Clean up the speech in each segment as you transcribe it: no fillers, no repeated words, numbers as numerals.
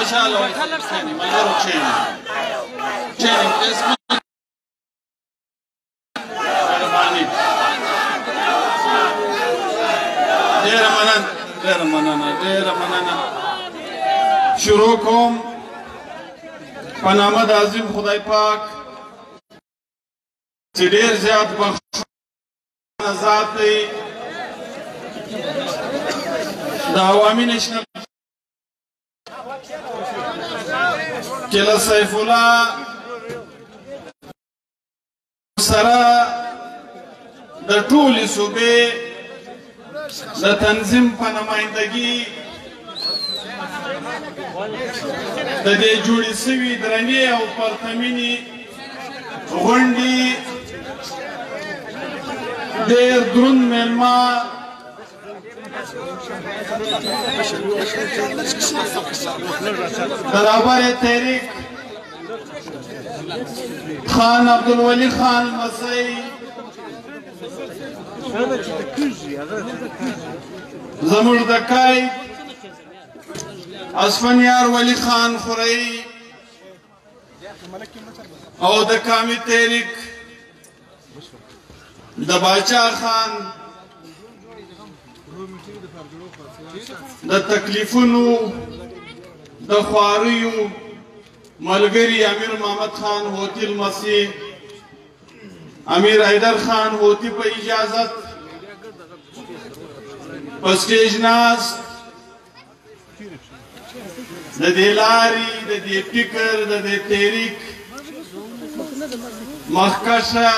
خوشحاله وي کښېنئ ملګرو کښېنئ مهرباني ډېره مننه شروع کوم په نامه د عظیم خدای پاک چې ډېر زیات بخښنه ذات دی د عوامي نېشنل کې له سیف الله سره د ټولې صوبې د تنظیم په نمایندګي د دې جوړې سوي درنې او پرتمینې غونډې ډېر دروند مېلمه د رهبر تحریک خان عبدالولي خان لمسی زموږ د قاید اسفندیار ولی خان خورئی او د قامي تحریک د باچا خان د تکلیفونو د خواریو ملګری امیر محمد خان هوتی المسیح امیر حیدر خان هوتی په اجازت په سټیج ناست د دې لارې د دې فکر د دې تحریک مخکشه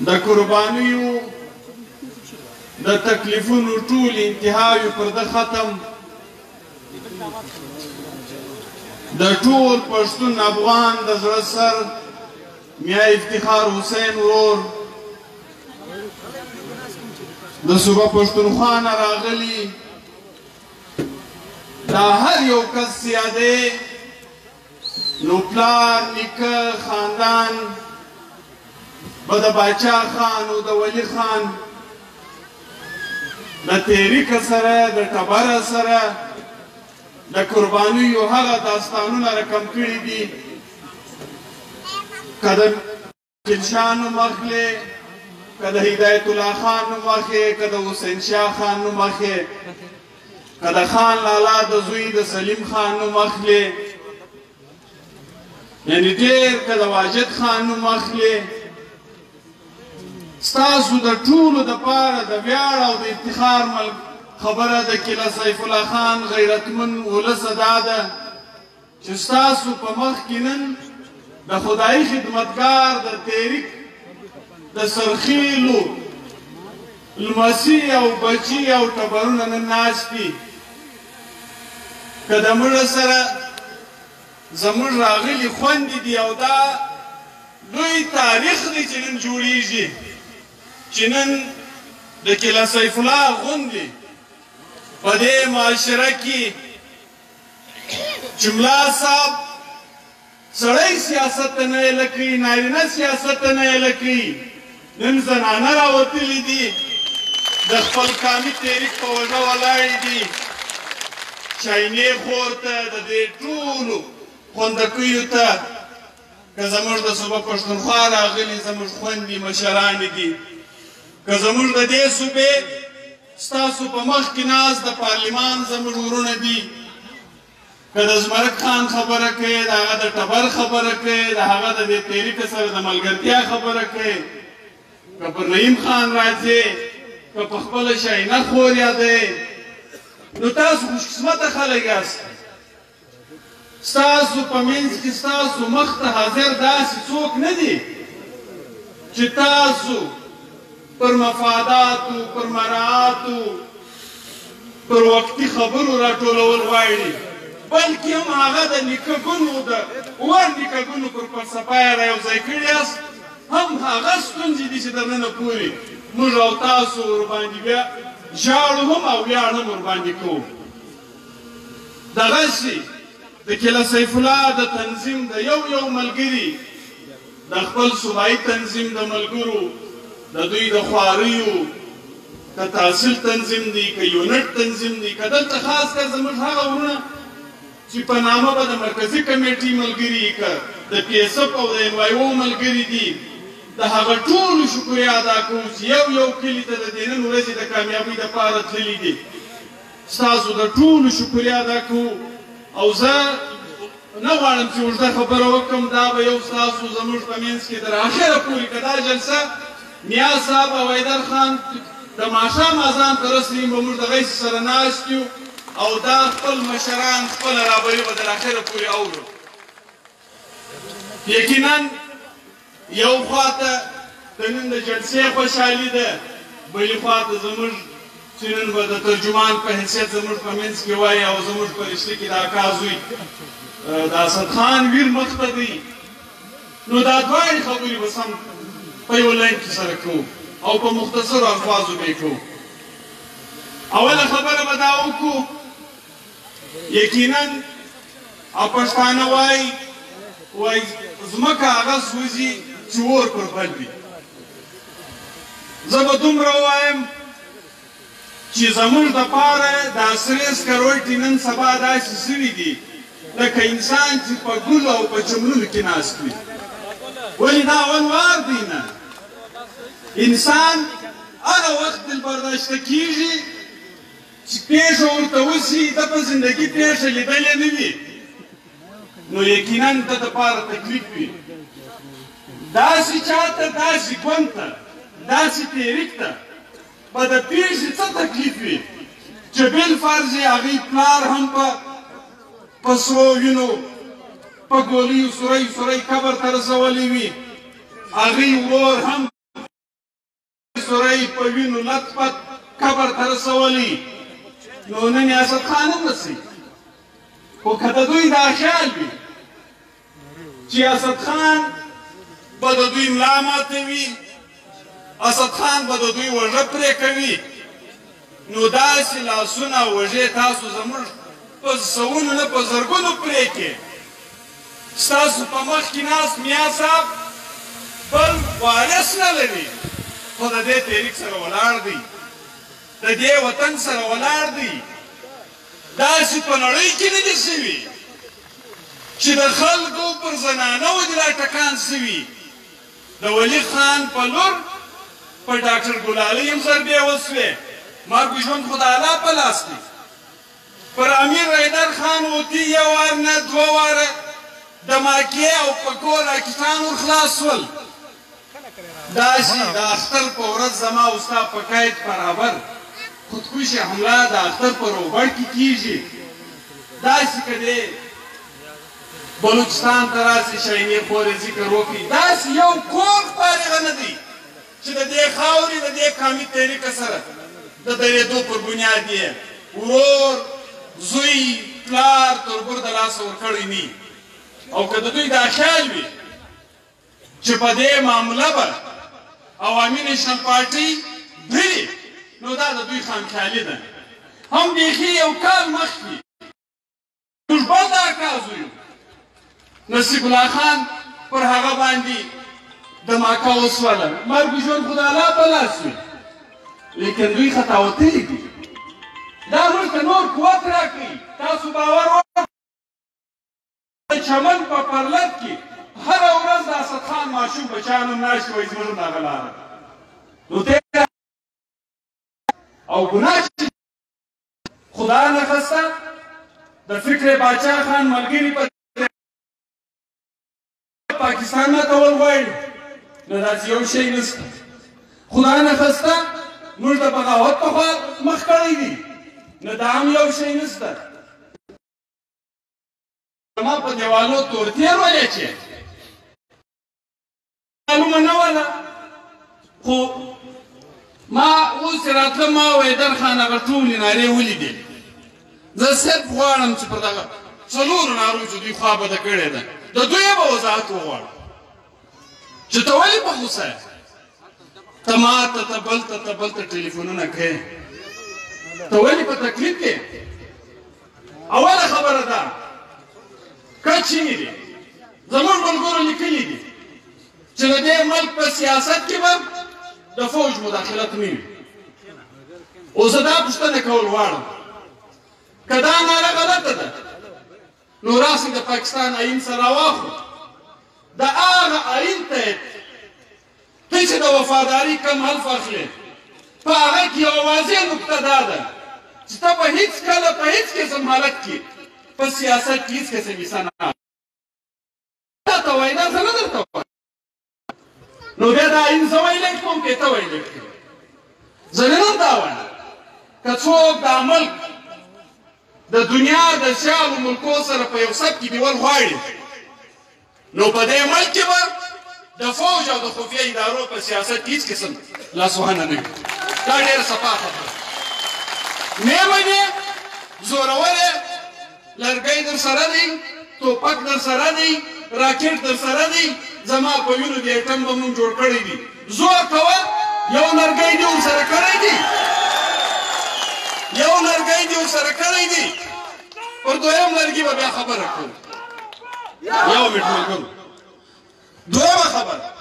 د قربانیو د تکلیفونو ټول انتهاوي پر د ختم د ټول پښتون افغان د زړه سر میا افتخار حسین ورور د صوبه پښتونخوا نه راغلي دا هر یو کس یادې نو پلار نیکه خاندان به د باچا خان او د ولی خان د تحریک سره د ټبره سره د قربانیو هغه داستانونه رقم کړي دي که د جلشان نوم اخلي که د هدایت الله خان نوم اخلي که د حسین شاه خان نوم اخلي که د خان لالا د زوی د سلیم خان نوم اخلي یعنی ډېر که د واجد خان نوم اخلي ستاسو د ټولو دپاره د ویاړ او د افتخار خبره د قلعه سیف الله خان غیرتمن ولسه دا ده چې ستاسو په مخ کې نن د خدایي خدمتګار د تحریک د سرخیلو لمسي او بچي او ټبرونه نن ناست دي که د مړه سره زموږ راغلي خوندې دي او دا لوی تاریخ دی چې نن جوړیږي چې نن د قلعه سیف الله غوندې په دې معاشره کې چې ملا صاحب سړی سیاست ته نه ایله کوي نارینه سیاست ته نه ایله کوي نن زنانه راوتلي دي د خپل قامي تحریک په وجه ولاړې دي چاینې خور ته د دې ټولو خوندکیو ته که زموږ د صوبه پښتونخوا راغلي زموږ خوندې مشرانې دي که زموږ د دې صوبې ستاسو په مخ کې ناست د پارلمان زموږ ورونه دي که د زمرک خان خبره کوي د هغه د ټبر خبره کوي د هغه د دې تحریک سره د ملګرتیا خبره کوي که پر رحیم خان راځي که په خپله شاینه خور یادوي نو تاسو خوشقسمته خلک یاست ستاسو په منځ کې ستاسو مخ ته حاضر داسې څوک نه دي چې تاسو پر مفاداتو پر مراعاتو پر وقتي خبرو راټولول غواړي بلکې هم هغه د نیکهګونو د ور نیکهګونو پر فلسفه یې رایوځای کړي یاست هم هغه ستونزې دي چې در ننه پورې موږ او تاسو ورباندې بیا ژاړو هم او ویاړ هم ورباندې کوو دغسې د قلعه سیف الله د تنظیم د یو ملګري د خپل صوبایي تنظیم د ملګرو د دوی د خواریو که تحصیل تنظیم دی که یونټ تنظیم دی که دلته خاص کر زموږ هغه ورونه چې په نامه به د مرکزي کمیټې ملګري که د پی ایس اف او د ان وای او ملګري دي د هغه ټولو شکریه ادا کوو چې یو کلي ته د دې نن ورځې د کامیابۍ دپاره تللي دي ستاسو د ټولو شکریه ادا کوو او زه نه غواړم چې اوږده خبره وکړم دا به یو ستاسو زموږ په منځ کې تر اخره پورې که دا جلسه نیاز صاحب او حیدر خان د ماښام اذان ته رسېږي به موږ د غیس سره ناست یو او دا خپل مشران خپله رابطې به تر اخره پورې اورو یقینا یو خواته د نن د جلسې خوشحالي ده بلې خواته زموږ چې نن به د ترجمان په حیثیت زموږ په منځ کې وایي او زموږ په رشته کې د اکا زوی د اسد خان ویر مخ ته دی نو دا دواړې خبرې به سم په یو لاین کې سره کوو او په مختصرو الفاظو به یې کوو اوله خبره به دا وکړو یقینا پښتانه وایي ځمکه هغه سوځي چې اور پر بل وي زه به دومره ووایم چې زموږ دپاره د عصري سکروټې نن سبا داسې سوي دي لکه انسان چې په ګلو او په چمنونو کې ناست وي ولې دا اول وار دی نه انسان هغه وخت دلبرداشته کېږي چې پېښه ورته وسي ده په زندګي پېښه لیدلې نه وي نو یقینا ده دپاره تکلیف وي داسې چاته داسې ګوند ته داسې تحریک ته به د پېښې څه تکلیف وي چې بالفرض یې هغوی پلار هم په سرو وینو په ګولیو سوری سوری قبر ته رسولی وي هغوی ورور هم سوری په وینو لت پت قبر ته رسولی نو نن یې اسد خان هم رسي خو که د دوی دا خیال وي چې اسد خان به د دوی ملا ماتوي اسد خان به د دوی وږه پرې کوي نو داسې لاسونه او وږې تاسو زموږ په سوونو نه په زرګونو پرې کې ستاسو په مخ کې ناست میا صاحب بل وارث نه لري خو د دې تحریک سره ولاړ دی د دې وطن سره ولاړ دی داسې په نړۍ کې نه دي سوي چې د خلکو پر زنانو دې را ټکان سوي د ولي خان په لور په ډاکټر ګلالۍ هم ضربې وسوې مرګ ژوند خو د الله په لاس دی پر امیر حیدر خان وتي یو وار نه دوه واره د ماکې او پکو راکټان ور خلاص شول داسې د اختر په ورځ زما او ستا په قید برابر خودکشي حمله د اختر په روغبړ کې کېږي داسې که دی بلوچستان ته راسي شاهینې خورې ذکر وکړي داسې یو کور فارغه نه دی چې د دې خاورې د دې قامي تحریکه سره د درېدو پر بنیاد یې ورور زوی پلار تربور د لاسه ورکړی نه او که د دوی دا خیال وي چې په دې معامله به عوامي نیشنل پارټۍ بلي نو دا د دوی خامخیالي ده هم بیخي یو کال مخکې موږ بل دا کازو یو نصیب الله خان پر هغه باندې د ماکا وسوله مرګ ژوند خو د الله په لاس وي لیکن دوی خطا وتلي دي دا موږ ته نور قوت راکړي تاسو باور وکړئ د چمن په پرلت کې هره ورځ د اسد خان ماشوم بچیان هم ناست وایي زموږ هم دغه لاره نو او ګناه خدا نخسته د فکر باچا خان ملګري په پاکستان ماتول غواړي نو داسې یو شی نشته خدا نخسته موږ د بغاوت په خوا مخ کړی دي نو دا هم یو شی نشته ما په دیوالو تورتیر ولې معلومه نه وله خو ما اوس راتلم ما حیدر خان هغه ټولې نارې ولیدې زه صرف غواړم چې پر دغه څلورو نارو چې دوی خوا بده کړې ده د دوی به وضاحت وغواړم چې ته ولې په غوسه یې ته ما ته ته بل ته ټلیفونونه کوې ته ولې په تکلیف کې اوله خبره ده کچینې دي زموږ ملګرو لیکلي دي چې د دې ملک په سیاست کې به د فوج مداخلت نه وي اوس زه دا پوښتنه کول غواړم که دا ناره غلطه ده نو راسئ د پاکستان آیین سره راواخلو د هغه آیین ته ته چې د وفاداري کم حلف اخلې په هغه کې یوه واضح نکته دا ده چې ته به هېڅکله په هېڅ قسم حالت کې په سیاست کې هېڅ قسم حصه نه ته وایي دا زه نه درته وایم نو بیا دا آیین زه ویلی کوم که ته ویلی کوې زه نن دا وایم که څوک دا ملک د دنیا د سیالو ملکو سره په یو سب کې بیول غواړي نو په دې ملک کې به د فوج او د خفیه ادارو په سیاست کې هېڅ قسم لاسوهنه نه وي دا ډېره صفا خبره میمنې زورورې لرګی در سره دی توپک در سره دی راکټ در سره دی زما په وینو د ایټم به مونږ جوړ کړی دي زور کوه یو لرګی دې ورسره کړی دی یو لرګی دې ورسره کړی دی پر دویم لرګي به بیا خبره کوو یو منټ ملګرو دویمه خبره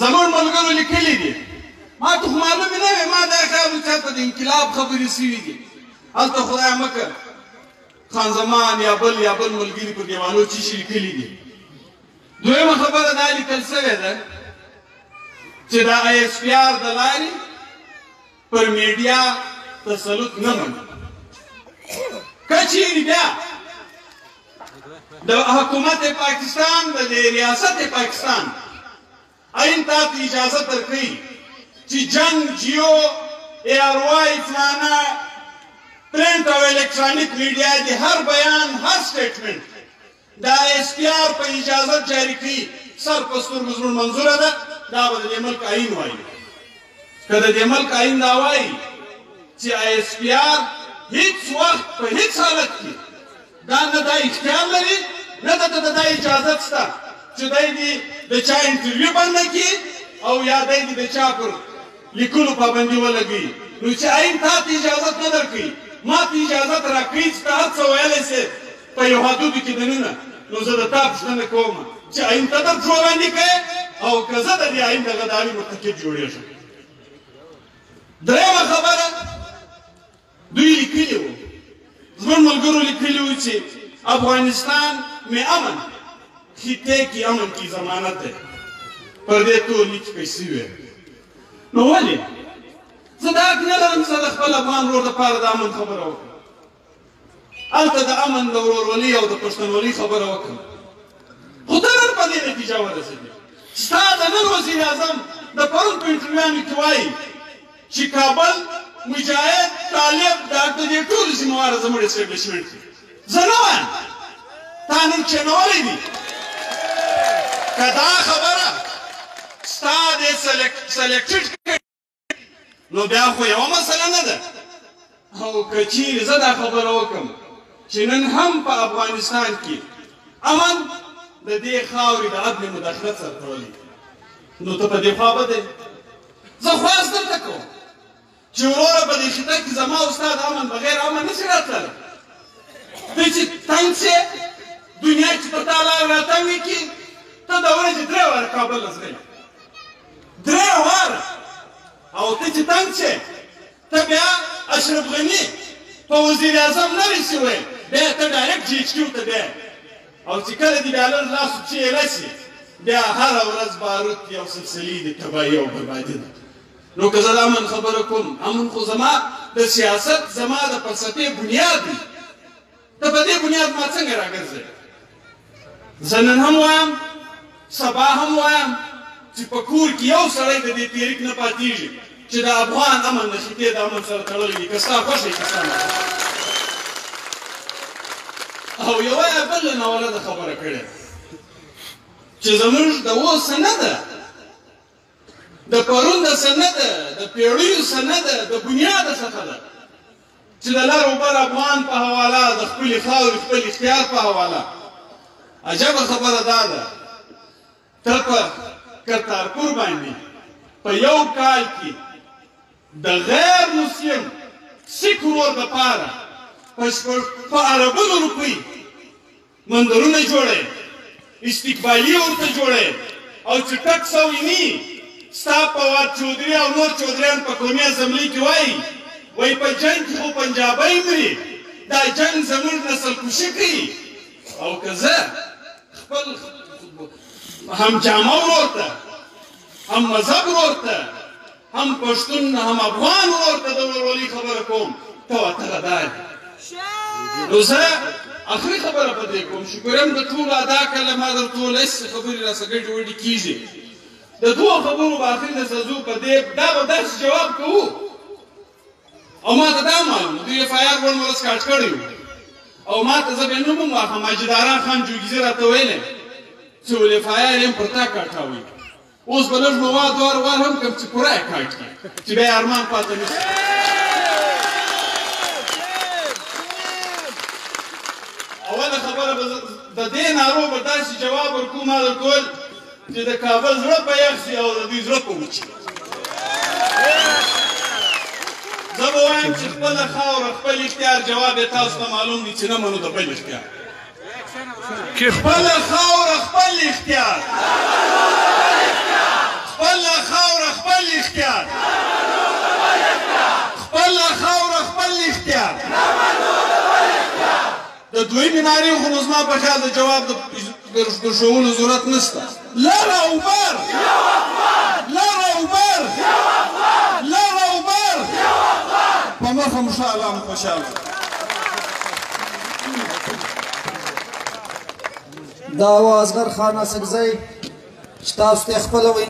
زموږ ملګرو لیکلي دي ما ته خو معلومې نه وې ما دا خیال و چې هلته د انقلاب خبرې سوي دي هلته خدای مکه خان زمان یا بل ملګري په دیوالو چې شي لیکلي دي دویمه خبره دا لیکل سوې ده چې د آی اس پي آر د لارې پر میډیا تسلط نه مني که چیرې بیا د حکومت پاکستان د ریاست پاکستان آئین تا ته اجازه درکوي چې جنگ جیو ای آر وائی فلانا پرنٹ او الیکټرانیک میډیا د هر بیان هر سټیټمنټ د آی اس پي آر په اجازت جاری کوي سر په سترګو زموږ منظوره ده دا به د دې ملک آئین وایي که د دې ملک آئین دا وایي چې آی اس پي آر هیڅ وخت په هیڅ حالت کې دا نه دا اختیار لري نه ده ته دا اجازت شته چې دی دې د چا انټرویو بنده کړي او یا دی دې د چا پر لیکلو پابندي ولګوي نو چې آئین تا ته اجازت نه درکوي ما ته اجازت راکوي چې ته هر څه ویلی سې په یو حدودو کې دننه نو زه د تا پوښتنه کوم چې آئین ته درته وړاندې کوې او که زه د دې آئین د غداري مرتکب جوړېږم درېیمه خبره دوی لیکلي وو زموږ ملګرو لیکلي وو چې افغانستان میں امن خطے کی امن کی ضمانت ہے پر دې ټول لیک کړی سوی نو ولې زه دا حق نه لرم چې د خپل افغان ورور دپاره د امن خبره وکړم هلته د امن د ورورولۍ او د پښتونولۍ خبره وکړم خو ته نن په دې نتیجه ورسېدې ستا د نن وزیر اعظم د پرون په انټرویوانو کې وایي چې کابل مجاهد طالب دا د دې ټولو ذمهواره زموږ اسټابلیشمنټ دی زه نه وایم تا نن کښېنولی دي که دا خبره ستا دې سلیکټډ کړي نو بیا خو یوه مسله نه ده او که چیرې زه دا خبره وکړم چې نن هم په افغانستان کې امن د دې خاورې د عدل مداخلت سره تړلی نو ته په دې خوا به دی زه خواست درته کوم چې وروره په دې خطه کې زما او ستا د امن بغیر امن نشي راتللی ته چې تنګ شې دنیا چې په تا لاره راتنګې کړي ته د ورځې 3 واره کابل ته ځې 3 واره او ته چې تنګ شې ته بیا اشرف غني په وزیر اعظم نه وي شوی بیا ته ډایرکټ جی ایچ کیو ته بیا او چې کله دې بیا لږ لاس پښې راشي بیا هره ورځ بارود یو سلسلې د تباهي او بربادي ده نو که زه د امن خبره کوم امن خو زما د سیاست زما د فلسفې بنیاد دی ته په دې بنیاد ما څنګه راګرځې زه نن هم وایم سبا هم وایم چې په کور کې یو سړی د دې تحریک نه پاتېږي چې د افغان امن د خطې د امن سره تړلی وي که ستا خوښه وي که ستا نه او یوه یې بله ناولده خبره کړې چې زموږ د اوس نه ده د پرون د څه نه ده د پیړیو څه نه ده د بنیاده څخه ده چې د لر او بر افغان په حواله د خپلې خاورې خپل اختیار په حواله عجبه خبره دا ده ته په کرتارپور باندې په یو کال کې د غیر مسلم سیک ورور دپاره په اربونو روپۍ مندرونه جوړې استقبالي ورته جوړې او چې ټکس او ایني ستا فواد چودري او نور چودریان په قومي اسمبلۍ کې وایي په جنګ کې خو پنجابی مري دا جنګ زموږ نسل کشي کوي او که زه خپل هم جامه ورور ته هم مذهب ورور ته هم پښتون هم افغان ورور ته د ورورولۍ خبره کوم ته ورته غدار نو زه آخري خبره په دې کوم شکر یم د ټولو ادا کړله ما در ټول هېڅ خبرې راسه ګډې وډې کېږي د دوو خبرو به آخر د سزو په دې دا به داسې جواب کوو او ما ته دا معلوم دوی اف آی آر ګڼ ولس کاټ کړی او ما ته زه بیا نوم هم واخلم ماجداران خان جوګیزي راته ویلی چې ولې اف آی آر یم پر تا کاټاوي اوس به لږ مواد وار هم کړم چې پوره یې کاټ کړي چې بیا یې ارمان پاته نه شي اوله خبره به د دې نارو به داسې جواب ورکوو ما درته ویل چې د کابل زړه په یخ شي او د دوی زړه په وچ شي زه به وایم چې خپله خاوره خپل اختیار جواب یې تاسو ته معلوم دی چې نه منو د بل اختیار خپله خاوره خپل اختیار خپله خاوره خپل اختیار خپله خاوره خپل اختیار د دویمې نارې خو نو زما په خیال د جواب د ښوولو ضرورت نشته لر او بر لر او بر لر او بر په مخه مو ښه الله مو خوشحاله دا و اصغر خان اڅکزی چې تاسو ته خپله